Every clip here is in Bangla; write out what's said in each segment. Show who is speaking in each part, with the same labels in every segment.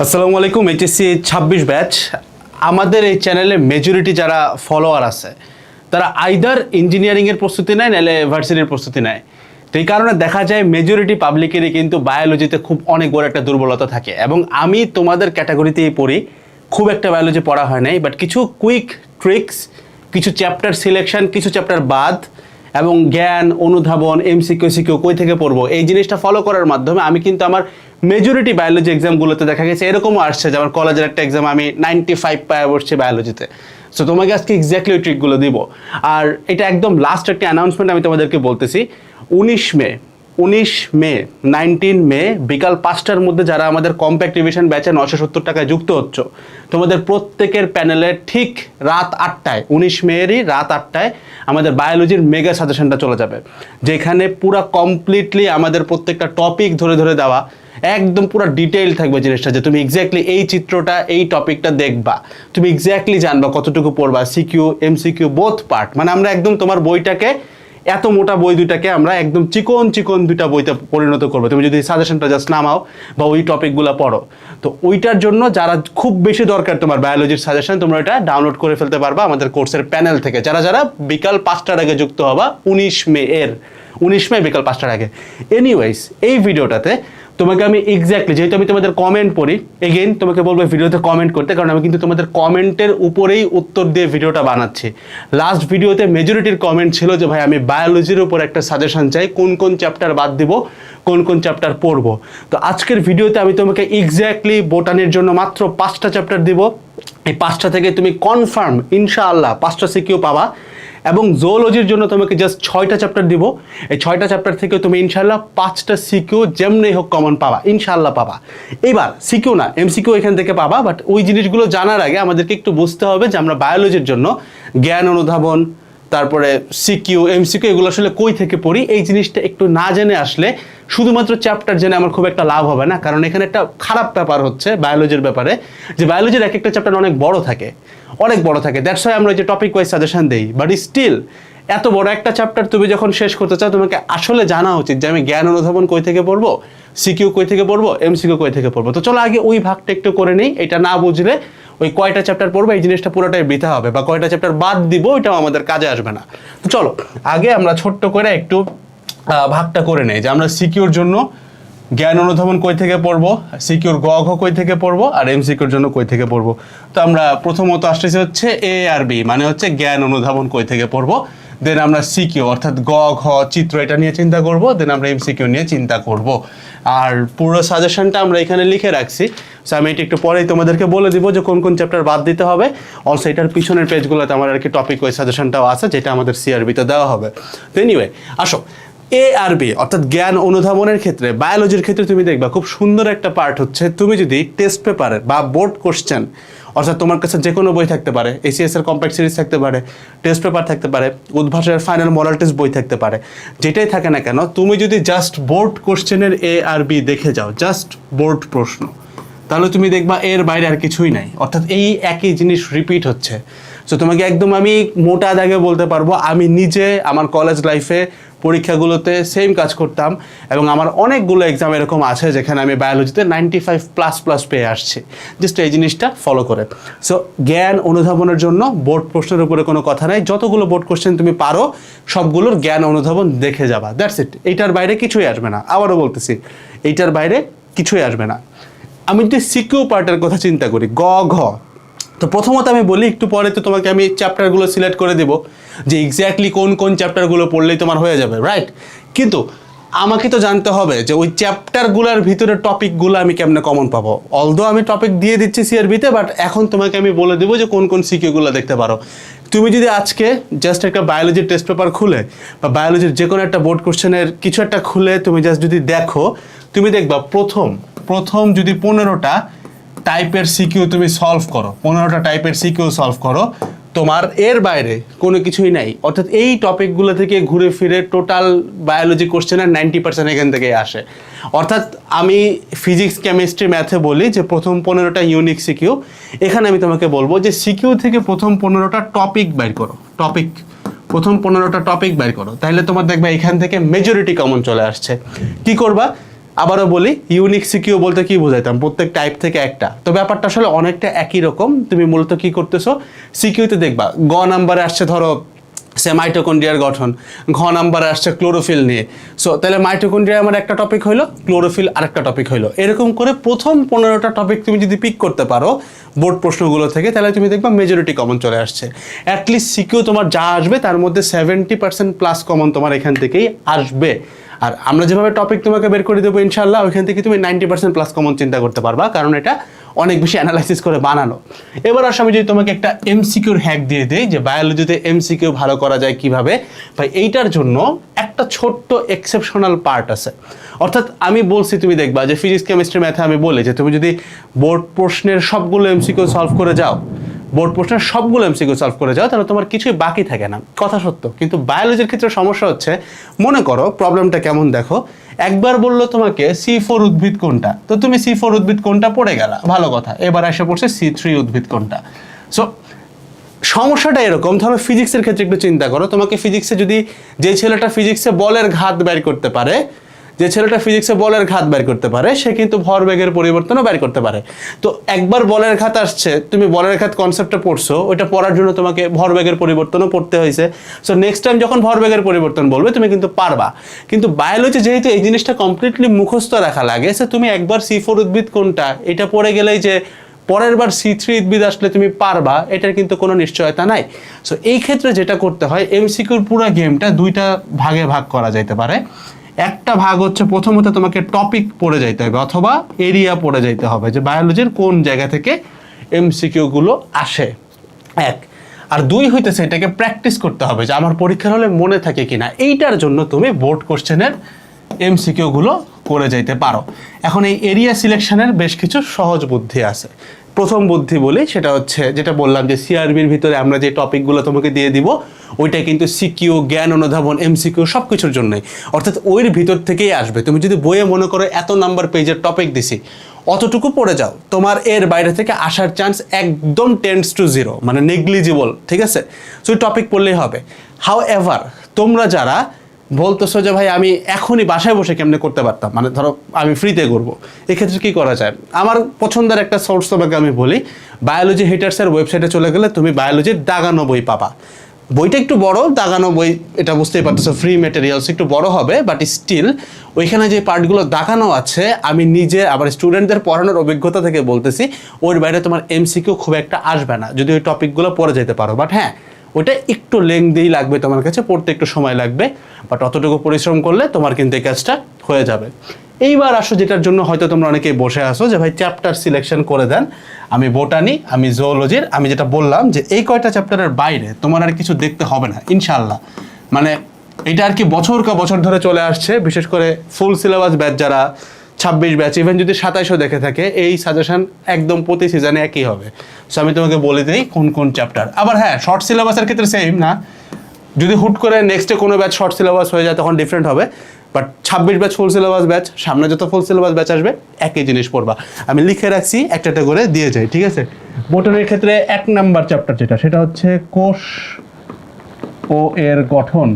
Speaker 1: আসসালামু আলাইকুম। এইচএসসি 26 ব্যাচ আমাদের এই চ্যানেলে মেজরিটি যারা ফলোয়ার আছে তারা আইদার ইঞ্জিনিয়ারিংয়ের প্রস্তুতি নেয় নাহলে ভার্সিটির প্রস্তুতি নেয়। তো এই কারণে দেখা যায় মেজরিটি পাবলিকেরই কিন্তু বায়োলজিতে খুব অনেক বড় একটা দুর্বলতা থাকে, এবং আমি তোমাদের ক্যাটাগরিতেই পড়ি। খুব একটা বায়োলজি পড়া হয় নাই, বাট কিছু কুইক ট্রিক্স, কিছু চ্যাপ্টার সিলেকশন, কিছু চ্যাপ্টার বাদ এবং জ্ঞান অনুধাবন এমসিকিউ কই থেকে পড়বো এই জিনিসটা ফলো করার মাধ্যমে আমি কিন্তু আমার মেজরিটি বায়োলজি এক্সামগুলোতে দেখা গেছে এরকমও আসছে যে আমার কলেজের একটা এক্সাম আমি 95 পায় বসছি বায়োলজিতে। সো তোমাকে আজকে এক্স্যাক্টলি ওই ট্রিকগুলো দিব। আর এটা একদম লাস্ট একটা অ্যানাউন্সমেন্ট আমি তোমাদেরকে বলতেছি। 19 মে বিকাল 5টার মধ্যে যারা আমাদের কম্প্যাক্ট রিভিশন ব্যাচে 970 টাকায় যুক্ত হচ্ছ, তোমাদের প্রত্যেকের প্যানেলে ঠিক রাত 8টায় 19 মেয়েরই রাত 8টায় আমাদের বায়োলজির মেগা সাজেশনটা চলে যাবে, যেখানে পুরো কমপ্লিটলি আমাদের প্রত্যেকটা টপিক ধরে ধরে দেওয়া, একদম পুরো ডিটেইল থাকবে জিনিসটা, যে তুমি এক্স্যাক্টলি এই চিত্রটা এই টপিকটা দেখবা, তুমি এক্স্যাক্টলি জানবা কতটুকু পড়বা, সিকিউ এমসিকিউ বোথ পার্ট। মানে আমরা একদম তোমার বইটাকে, এত মোটা বই দুইটাকে আমরা একদম চিকন চিকন দুইটা বইতে পরিণত করবো, তুমি যদি সাজেশনটা জাস্ট নামাও বা ওই টপিকগুলো পড়ো। তো ওইটার জন্য যারা খুব বেশি দরকার তোমার বায়োলজির সাজেশন, তোমরা এটা ডাউনলোড করে ফেলতে পারবা আমাদের কোর্সের প্যানেল থেকে, যারা যারা বিকাল 5টার আগে যুক্ত হবা 19 মে বিকাল 5টার আগে। এনিওয়েজ, এই ভিডিওটাতে তোমাকে আমি এক্স্যাক্টলি, যেহেতু আমি তোমাদের কমেন্ট পড়ি, এগেইন তোমাকে বলবো ভিডিওতে কমেন্ট করতে, কারণ আমি কিন্তু তোমাদের কমেন্টের উপরেই উত্তর দিয়ে ভিডিওটা বানাচ্ছি। লাস্ট ভিডিওতে মেজরিটির কমেন্ট ছিল যে ভাই আমি বায়োলজির উপর একটা সাজেশন চাই, কোন কোন চ্যাপ্টার বাদ দিব, কোন কোন চ্যাপ্টার পড়বো। তো আজকের ভিডিওতে আমি তোমাকে এক্স্যাক্টলি বোটানির জন্য মাত্র 5টা চ্যাপ্টার দিব। এই 5টা থেকে তুমি কনফার্ম ইনশাআল্লাহ 5টা সিকিউ পাবা, এবং জুওলজির জন্য তোমাকে জাস্ট 6টা চ্যাপ্টার দিব। এই 6টা চ্যাপ্টার থেকে তুমি ইনশাআল্লাহ 5টা সিকিউ যেমনি হোক কমন পাবা, ইনশাআল্লাহ পাবা। এবার সিকিউ না এমসিকিউ এখান থেকে পাবা, বাট ওই জিনিসগুলো জানার আগে আমাদেরকে একটু বুঝতে হবে যে আমরা বায়োলজির জন্য জ্ঞান অনুধাবন, তারপরে সিকিউ এমসিকিউ এগুলো আসলে কই থেকে পড়ি, এই জিনিসটা একটু না জেনে আসলে শুধুমাত্র চ্যাপ্টার জেনে আমার খুব একটা লাভ হবে না। কারণ এখানে একটা খারাপ ব্যাপার হচ্ছে বায়োলজির ব্যাপারে, যে বায়োলজির এক একটা চ্যাপ্টার অনেক বড় থাকে, দ্যাটস ওয়াই আমরা যে টপিক ওয়াইজ সাজেশন দেই। বাট স্টিল এত বড় একটা চ্যাপ্টার তুমি যখন শেষ করতে চাও, তোমাকে আসলে জানা উচিত যে আমি জ্ঞান অনুধাবন কই থেকে পড়বো, সিকিউ কই থেকে পড়বো, এমসিকিউ কই থেকে পড়বো। তো চলো আগে ওই ভাগটা একটু করে নিই। এটা না বুঝলে ওই কয়টা চ্যাপ্টার পড়বো এই জিনিসটা পুরোটাই বৃথা হবে, বা কয়টা চ্যাপ্টার বাদ দিব এটাও আমাদের কাজে আসবে না। তো চলো আগে আমরা ছোট্ট করে একটু ভাগটা করে নেই, যে আমরা সিকিউর জন্য জ্ঞান অনুধাবন কই থেকে পড়বো, সিকিউর গ ঘ কই থেকে পড়বো, আর এমসিকিউর জন্য কই থেকে পড়বো। তো আমরা প্রথমত আসতেছি হচ্ছে এ আর বি, মানে হচ্ছে জ্ঞান অনুধাবন কই থেকে পড়বো, দেন আমরা সিকিউ অর্থাৎ গ ঘ চিত্র এটা নিয়ে চিন্তা করব, দেন আমরা এমসিকিউ নিয়ে চিন্তা করব। আর পুরো সাজেশনটা আমরা এখানে লিখে রাখছি, সো আমি এটা একটু পরেই তোমাদেরকে বলে দিব যে কোন কোন চ্যাপ্টার বাদ দিতে হবে। অলসো এটার পিছনের পেজগুলোতে আমার আর কি টপিক ওই সাজেশনটাও আছে, যেটা আমাদের সিআরবিতে দেওয়া হবে। তো এনিওয়ে আসো, এ আর বি অর্থাৎ জ্ঞান অনুধাবনের ক্ষেত্রে, বায়োলজির ক্ষেত্রে তুমি দেখবা খুব সুন্দর একটা পার্ট হচ্ছে, তুমি যদি টেস্ট পেপারে বা বোর্ড কোশ্চেন, অর্থাৎ তোমার কাছে যে কোনো বই থাকতে পারে, এসিএস এর কম্প্যাক্ট সিরিজ থাকতে পারে, টেস্ট পেপার থাকতে পারে, উদ্ভাসের ফাইনাল মডেল টেস্ট বই থাকতে পারে, যেটাই থাকে না কেন, তুমি যদি জাস্ট বোর্ড কোশ্চেনের এ আর বি দেখে যাও, জাস্ট বোর্ড প্রশ্ন, তাহলে তুমি দেখবা এর বাইরে আর কিছুই নাই, অর্থাৎ এই একই জিনিস রিপিট হচ্ছে। সো তোমাকে একদম আমি মোটা দাগে বলতে পারবো, আমি নিজে আমার কলেজ লাইফে পরীক্ষাগুলোতে সেম কাজ করতাম, এবং আমার অনেকগুলো এক্সাম এরকম আছে যেখানে আমি বায়োলজিতে 95++ পেয়ে আসছি, জাস্ট এই জিনিসটা ফলো করে। সো জ্ঞান অনুধাবনের জন্য বোর্ড প্রশ্নের উপরে কোনো কথা নাই, যতগুলো বোর্ড কোশ্চেন তুমি পারো সবগুলোর জ্ঞান অনুধাবন দেখে যাবা, দ্যাটস ইট। এইটার বাইরে কিছুই আসবে না, আবারও বলতেছি এইটার বাইরে কিছুই আসবে না। আমি যদি সিকিউ পার্টের কথা চিন্তা করি, গ ঘ, তো প্রথমত আমি বলি, একটু পরে তো তোমাকে আমি চ্যাপ্টারগুলো সিলেক্ট করে দেবো যে এক্স্যাক্টলি কোন কোন চ্যাপ্টারগুলো পড়লেই তোমার হয়ে যাবে, রাইট? কিন্তু আমাকে তো জানতে হবে যে ওই চ্যাপ্টারগুলোর ভিতরে টপিকগুলো আমি কেমনে কমন পাবো। অলদো আমি টপিক দিয়ে দিচ্ছি সিআরবিতে, বাট এখন তোমাকে আমি বলে দেবো যে কোন কোন সিকিউগুলো দেখতে পারো। তুমি যদি আজকে জাস্ট একটা বায়োলজির টেস্ট পেপার খুলে বা বায়োলজির যে কোনো একটা বোর্ড কোশ্চেনের কিছু একটা খুলে তুমি জাস্ট যদি দেখো, তুমি দেখবা প্রথম যদি 15টা টাইপের সিকিউ তুমি সলভ করো, 15টা টাইপের সিকিউ সলভ করো, তোমার এর বাইরে কোনো কিছুই নাই। অর্থাৎ এই টপিকগুলো থেকে ঘুরে ফিরে টোটাল বায়োলজি কোশ্চেনের 90% এখান থেকেই আসে। অর্থাৎ আমি ফিজিক্স কেমিস্ট্রি ম্যাথে বলি যে প্রথম 15টা ইউনিক সিকিউ, এখানে আমি তোমাকে বলবো যে সিকিউ থেকে প্রথম 15টা টপিক বের করো, তাহলে তোমার দেখবে এখান থেকে মেজরিটি কমন চলে আসছে। কি করবা, আবারও বলি, ইউনিক সিকিউ বলতে কি বোঝাইতাম, প্রত্যেক টাইপ থেকে একটা। তো ব্যাপারটা আসলে অনেকটা একই রকম। তুমি মূলত কি করতেছো, সিকিউতে দেখবা গ নাম্বারে আসছে ধরো সে মাইটোকন্ড্রিয়ার গঠন, ঘ নাম্বারে আসছে ক্লোরোফিল নিয়ে। সো তাহলে মাইটোকন্ড্রিয়া আমার একটা টপিক হইলো, ক্লোরোফিল আরেকটা টপিক হইলো। এরকম করে প্রথম 15টা টপিক তুমি যদি পিক করতে পারো বোর্ড প্রশ্নগুলো থেকে, তাহলে তুমি দেখবা মেজরিটি কমন চলে আসছে। অ্যাটলিস্ট সিকিউ তোমার যা আসবে তার মধ্যে 70% প্লাস কমন তোমার এখান থেকেই আসবে। আর আমরা যেভাবে টপিক তোমাকে বের করে দেবো ইনশাল্লাহ, ওইখান থেকে তুমি 90% প্লাস কমন চিন্তা করতে পারবা, কারণ এটা অনেক বেশি অ্যানালাইসিস করে বানানো। এবার আসলে আমি যদি তোমাকে একটা এমসিকিউর হ্যাক দিয়ে দিই যে বায়োলজিতে এমসিকিউ ভালো করা যায় কিভাবে, ভাই এইটার জন্য একটা ছোট্ট এক্সেপশনাল পার্ট আছে। অর্থাৎ আমি বলছি, তুমি দেখবা যে ফিজিক্স কেমিস্ট্রি ম্যাথে আমি বলি যে তুমি যদি বোর্ড প্রশ্নের সবগুলো এমসিকিউ সলভ করে যাও, বোর্ড প্রশ্নের সবগুলো এমসিকিউ সলভ করে যাও, তাহলে তোমার কিছুই বাকি থাকে না, কথা সত্য। কিন্তু বায়োলজির ক্ষেত্রে সমস্যা হচ্ছে, মনে করো প্রবলেমটা কেমন দেখো, একবার বললো তোমাকে C4 উদ্ভিদ কোনটা, তো তুমি C4 উদ্ভিদ কোনটা পড়ে গেলা, ভালো কথা। এবার এসে পড়ছে C3 উদ্ভিদ কোনটা। সো সমস্যাটা এরকম। ধরো ফিজিক্সের ক্ষেত্রে একটু চিন্তা করো, তোমাকে ফিজিক্সে যদি, যে ছেলেটা ফিজিক্সে বলের ঘাত বের করতে পারে, যে ছেলেটা ফিজিক্সে বলের ঘাত বের করতে পারে, সে কিন্তু ভরবেগের পরিবর্তনও বের করতে পারে। তো একবার বলের ঘাত আসছে, তুমি বলের ঘাত কনসেপ্টটা পড়ছো, ওইটা পড়ার জন্য তোমাকে ভরবেগের পরিবর্তনও পড়তে হয়েছে। সো নেক্সট টাইম যখন ভরবেগের পরিবর্তন বলবে তুমি কিন্তু পারবা। কিন্তু বায়োলজি যেহেতু এই জিনিসটা কমপ্লিটলি মুখস্থ রাখা লাগে, সে তুমি একবার C4 উদ্ভিদ কোনটা এটা পড়ে গেলেই যে পরের বার C3 উদ্ভিদ আসলে তুমি পারবা, এটার কিন্তু কোনো নিশ্চয়তা নাই। সো এই ক্ষেত্রে যেটা করতে হয়, এমসিকিউর পুরো গেমটা দুইটা ভাগে ভাগ করা যাইতে পারে। একটা ভাগ হচ্ছে প্রথমত তোমাকে টপিক পড়ে যাইতে হবে অথবা এরিয়া পড়ে যাইতে হবে, যে বায়োলজির কোন জায়গা থেকে এমসিকিউ গুলো আসে, এক। আর দুই হইতেছে এটাকে প্র্যাকটিস করতে হবে, যে আমার পরীক্ষার হলে মনে থাকে কিনা। এইটার জন্য তুমি বোর্ড কোশ্চেনের এমসিকিউ গুলো করে যাইতে পারো। এখন এই এরিয়া সিলেকশনের বেশ কিছু সহজ বুদ্ধি আছে। প্রথম বুদ্ধি বলি, সেটা হচ্ছে যেটা বললাম যে সিআরবির ভিতরে আমরা যে টপিকগুলো তোমাকে দিয়ে দিব, ওইটা কিন্তু সিকিউ, জ্ঞান অনুধাবন, এমসিকিউ সব কিছুর জন্যই। অর্থাৎ ওইর ভিতর থেকেই আসবে। তুমি যদি বইয়ে মনে করো এত নাম্বার পেজের টপিক দিছি, অতটুকু পড়ে যাও, তোমার এর বাইরে থেকে আসার চান্স একদম টেন্ডস টু জিরো, মানে নেগলিজিবল, ঠিক আছে? সো ওই টপিক পড়লেই হবে। হাউ এভার, তোমরা যারা বলতেছো যে ভাই আমি এখনই বাসায় বসে কেমনে করতে পারতাম, মানে ধরো আমি ফ্রিতে করবো, এক্ষেত্রে কি করা যায়? আমার পছন্দের একটা সোর্স তোমাকে আমি বলি, বায়োলজি হিটার্সের ওয়েবসাইটে চলে গেলে তুমি বায়োলজির দাগানো বই পাবা। বইটা একটু বড়, দাগানো বই, এটা বুঝতেই পারতেছো, ফ্রি ম্যাটেরিয়ালস একটু বড় হবে, বাট স্টিল ওইখানে যে পার্টগুলো দাগানো আছে, আমি নিজে আবার স্টুডেন্টদের পড়ানোর অভিজ্ঞতা থেকে বলতেছি, ওর বাইরে তোমার এমসিকিউ খুব একটা আসবে না যদি ওই টপিকগুলো পড়ে যেতে পারো। বাট হ্যাঁ, ওটা একটু লেংদিই লাগবে তোমার কাছে, পড়তে একটু সময় লাগবে, বাট অতটুকু পরিশ্রম করলে তোমার কিন্তু এই কাজটা হয়ে যাবে। এইবার আসো যেটার জন্য হয়তো তোমরা অনেকেই বসে আসো যে ভাই চ্যাপ্টার সিলেকশন করে দেন, আমি বোটানি, আমি জুওলজির, আমি যেটা বললাম যে এই কয়টা চ্যাপ্টারের বাইরে তোমার আর কিছু দেখতে হবে না ইনশাল্লাহ। মানে এটা আর কি বছর কা বছর ধরে চলে আসছে, বিশেষ করে ফুল সিলেবাস ব্যাচ যারা 26 ব্যাচ, ইভেন যদি 27ও দেখে থাকে, এই সাজেশন একদম প্রতি সিজনে একই হবে। সো আমি তোমাকে বলে দিই কোন কোন চ্যাপ্টার। আবার হ্যাঁ, শর্ট সিলেবাসের ক্ষেত্রে সেম না, যদি হুট করে নেক্সটে কোনো ব্যাচ শর্ট সিলেবাস হয়ে যায় তখন ডিফারেন্ট হবে। But 26 batch full syllabus batch, সামনে যত ফুল সিলেবাস ব্যাচ আসবে একই জিনিস পড়বা। আমি লিখে রাখছি, একটা একটা করে দিয়ে যাই, ঠিক আছে? বোটানির ক্ষেত্রে 1 নাম্বার চ্যাপ্টার যেটা, সেটা হচ্ছে কোষ ও এর গঠন।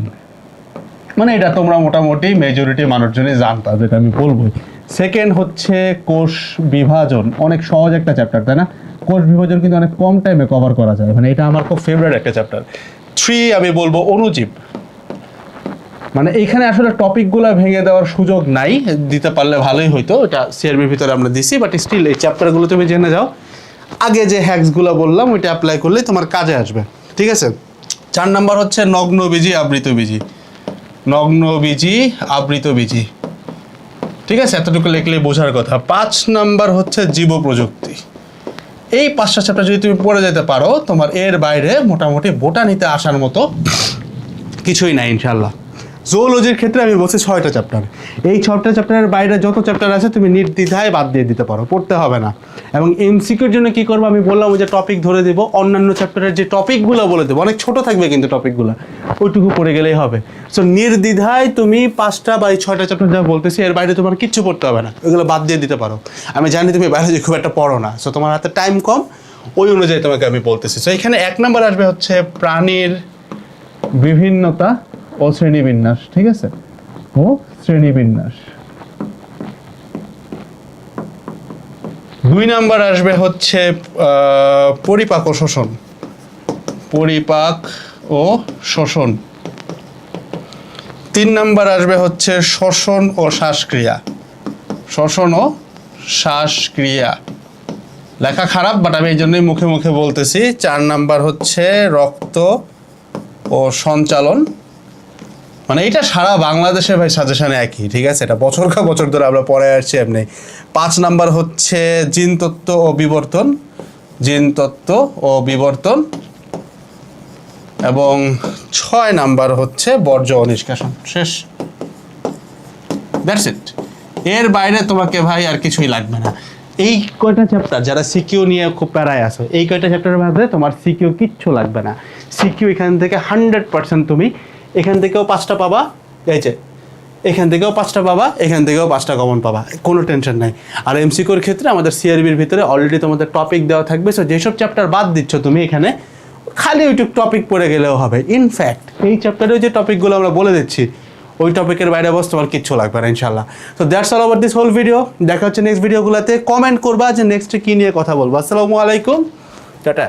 Speaker 1: মানে এটা তোমরা মোটামুটি মেজরিটি মানুষজনই জানতা, যেটা আমি বলবো। সেকেন্ড হচ্ছে কোষ বিভাজন, অনেক সহজ একটা চ্যাপ্টার, তাই না? কোষ বিভাজন কিন্তু অনেক কম টাইমে কভার করা যায়, মানে এটা আমার খুব ফেভারিট একটা চ্যাপ্টার। 3 আমি বলবো অণুজীব। মানে এইখানে আসলে টপিকগুলো ভেঙে দেওয়ার সুযোগ নাই, দিতে পারলে ভালোই হইতো, এটা সিআরবির ভিতরে আমরা দিছি, বাট স্টিল এই চ্যাপ্টারগুলো তুমি জেনে যাও। আগে যে হ্যাক্সগুলো বললাম ওইটা অ্যাপ্লাই করলে তোমার কাজে আসবে, ঠিক আছে? 4 নাম্বার হচ্ছে নগ্নবীজি আবৃতবীজি, নগ্নবীজি আবৃতবীজি, ঠিক আছে? এতটুকু লিখলেই বোঝার কথা। 5 নাম্বার হচ্ছে জীব প্রযুক্তি। এই 5টা চ্যাপ্টার যদি তুমি পড়ে যেতে পারো, তোমার এর বাইরে মোটামুটি বোটানিতে আসার মতো কিছুই নাই ইনশাল্লাহ। জুওলজির ক্ষেত্রে আমি বলছি 6টা চ্যাপ্টার। এই 6টা চ্যাপ্টারের বাইরে যত চ্যাপ্টার আছে তুমি নির্দ্বিধায় বাদ দিয়ে দিতে পারো, পড়তে হবে না। এবং এমসিকিউর জন্য কি করবো আমি বললাম, ওই যে টপিক ধরে দিব, অন্যান্য চ্যাপ্টারের যে টপিকগুলো বলে দেবো, অনেক ছোট থাকবে কিন্তু টপিকগুলো, ওইটুকু পড়ে গেলেই হবে। সো নির্দ্বিধায় তুমি 5টা বা এই 6টা চ্যাপ্টার যা বলতেছি এর বাইরে তোমার কিচ্ছু পড়তে হবে না, ওইগুলো বাদ দিয়ে দিতে পারো। আমি জানি তুমি বায়োলজি খুব একটা পড়ো না, সো তোমার হাতে টাইম কম, ওই অনুযায়ী তোমাকে আমি বলতেছি। সো এখানে 1 নাম্বার আসবে হচ্ছে প্রাণীর বিভিন্নতা ও শ্রেণীবিন্যাস, ঠিক আছে? ও শ্রেণীবিন্যাস। 2 নাম্বার আসবে হচ্ছে পরিপাক ও শোষণ। পরিপাক ও শোষণ। 3 নাম্বার আসবে হচ্ছে শ্বসন ও শ্বাসক্রিয়া। শ্বসন ও শ্বাসক্রিয়া। লেখা খারাপ, বাট আমি এই জন্যই মুখে মুখে বলতেছি। 4 নাম্বার হচ্ছে রক্ত ও সঞ্চালন। মানে এটা সারা বাংলাদেশে ভাই সাজেশনে একই, ঠিক আছে? এটা বছর ধরে আমরা পড়ে আসছি এমনি। 5 নাম্বার হচ্ছে জিনতত্ত্ব ও বিবর্তন। জিনতত্ত্ব ও বিবর্তন। এবং 6 নাম্বার হচ্ছে বর্জ্য ও নিষ্কাশন। শেষ। That's it. এর বাইরে তোমাকে ভাই আর কিছুই লাগবে না। এই কয়টা চ্যাপ্টার যারা সিকিউ নিয়ে খুব প্যারায় আসো, এই কয়টা চ্যাপ্টারের মধ্যে তোমার সিকিউ কিচ্ছু লাগবে না। সিকিউ এখান থেকে 100% তুমি এখান থেকেও 5টা পাবা, এই যে এখান থেকেও 5টা পাবা, এখান থেকেও 5টা কমন পাবা, কোনো টেনশন নাই। আর এমসিকিউর ক্ষেত্রে আমাদের সিআরবির ভিতরে অলরেডি তোমাদের টপিক দেওয়া থাকবে। সো যেসব চ্যাপ্টার বাদ দিচ্ছ তুমি এখানে, খালি ওইটুক টপিক পড়ে গেলেও হবে। ইনফ্যাক্ট এই চ্যাপ্টারের যে টপিকগুলো আমরা বলে দিচ্ছি, ওই টপিকের বাইরে বস তোমার কিচ্ছু লাগবে না ইনশাল্লাহ। তো that's all over this whole video. দেখা হচ্ছে নেক্সট ভিডিওগুলোতে। কমেন্ট করবা যে নেক্সটে কী নিয়ে কথা বলবো। আসসালামু আলাইকুম, টাটা।